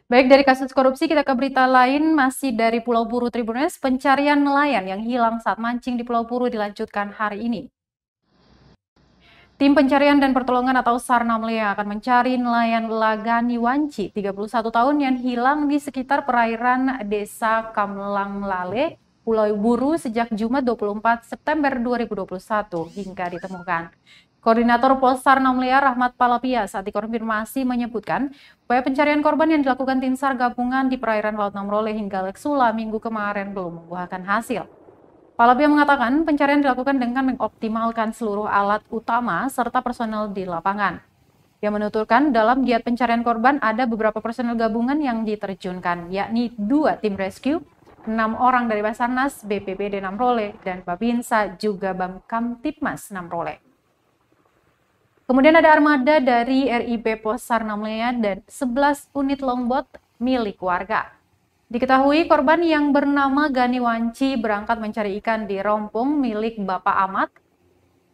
Baik, dari kasus korupsi kita ke berita lain, masih dari Pulau Buru Tribunnetes, pencarian nelayan yang hilang saat mancing di Pulau Buru dilanjutkan hari ini. Tim Pencarian dan Pertolongan atau SAR Namlea akan mencari nelayan Lagani Wanci, 31 tahun yang hilang di sekitar perairan Desa Kamlanglale, Pulau Buru sejak Jumat 24 September 2021 hingga ditemukan. Koordinator Polsar Namlea Rahmat Palapia saat dikonfirmasi menyebutkan upaya pencarian korban yang dilakukan tim SAR gabungan di perairan Laut Namrole hingga Leksula minggu kemarin belum membuahkan hasil. Palapia mengatakan pencarian dilakukan dengan mengoptimalkan seluruh alat utama serta personel di lapangan. Dia menuturkan dalam giat pencarian korban ada beberapa personel gabungan yang diterjunkan, yakni 2 tim rescue, 6 orang dari Basarnas, BPBD Namrole, dan Babinsa juga Bamkamtibmas Namrole. Kemudian ada armada dari RIB Polsar Namlea dan 11 unit longboat milik warga. Diketahui korban yang bernama Gani Wanci berangkat mencari ikan di rompong milik Bapak Ahmad.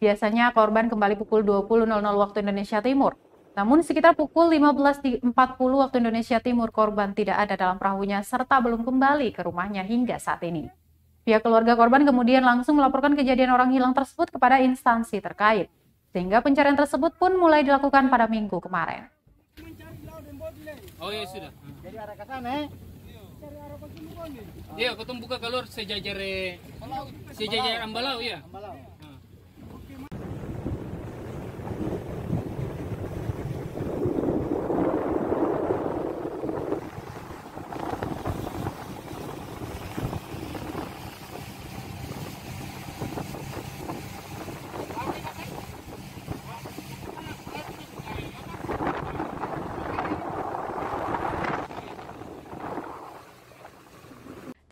Biasanya korban kembali pukul 20.00 waktu Indonesia Timur. Namun sekitar pukul 15.40 waktu Indonesia Timur korban tidak ada dalam perahunya serta belum kembali ke rumahnya hingga saat ini. Pihak keluarga korban kemudian langsung melaporkan kejadian orang hilang tersebut kepada instansi terkait. Sehingga pencarian tersebut pun mulai dilakukan pada minggu kemarin. Oh ya sudah. Jadi arah ke sana. Iya, ketemu buka keluar sejajar Ambalau ya.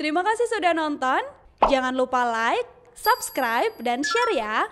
Terima kasih sudah nonton. Jangan lupa like, subscribe, dan share ya.